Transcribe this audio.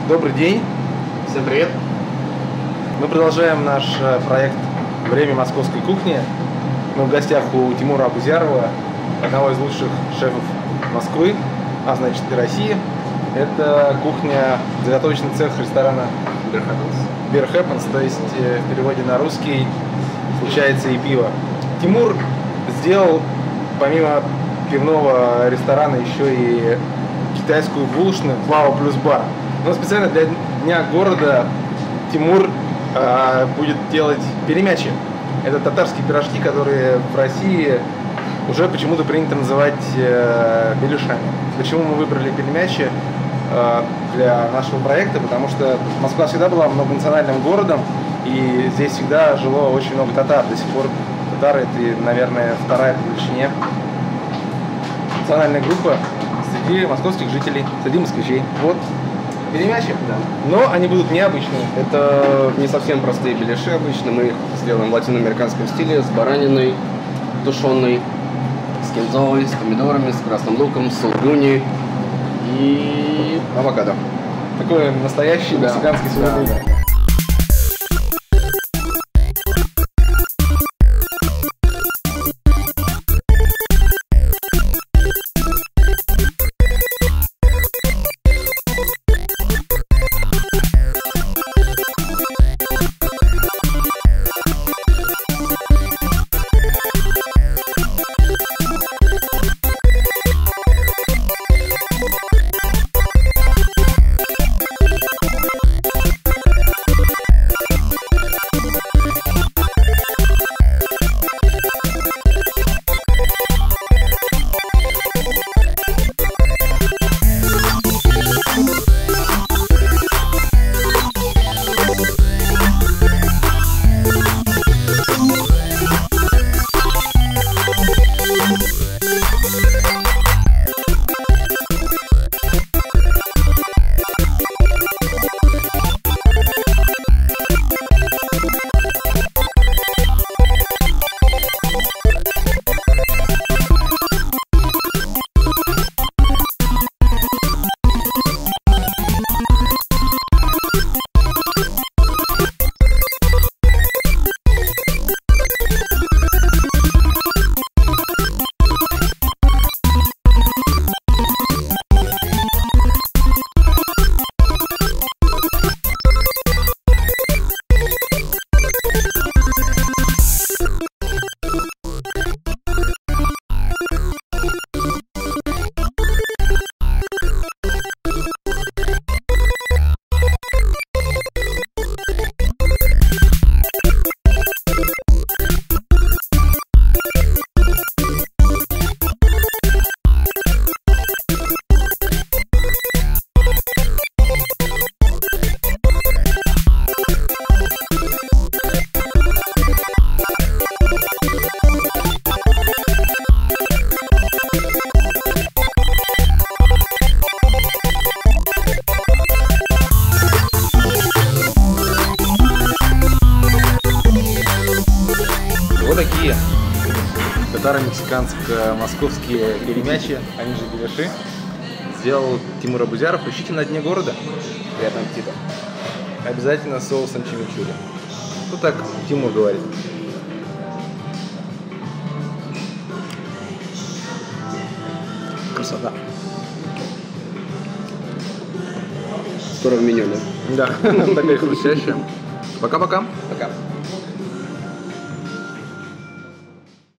Добрый день. Всем привет. Мы продолжаем наш проект «Время московской кухни». Мы в гостях у Тимура Абузярова, одного из лучших шефов Москвы, а значит и России. Это кухня, заготовочный цех ресторана Beer Happens, то есть в переводе на русский случается и пиво. Тимур сделал помимо пивного ресторана еще и китайскую булочную Flower Plus Bar. Но специально для Дня города Тимур будет делать перемячи. Это татарские пирожки, которые в России уже почему-то принято называть беляшами. Почему мы выбрали перемячи для нашего проекта? Потому что Москва всегда была многонациональным городом, и здесь всегда жило очень много татар. До сих пор татары — это, наверное, вторая по величине национальная группа среди московских жителей, среди москвичей. Вот перемячи, Да. но они будут необычные. Это не совсем простые беляши обычно. Мы их сделаем в латиноамериканском стиле, с бараниной тушеной, с кинзой, с помидорами, с красным луком, с сулугуни и авокадо. Такой настоящий мексиканский сулугуни. Вот такие татаро-мексиканско-московские перемячи, они же беляши, сделал Тимур Абузяров. Ищите на Дне города. Приятного аппетита. Обязательно с соусом чимичурри. Ну так Тимур говорит. Красота. Скоро в меню, да? Да, такая хрустящая. Пока-пока. Пока.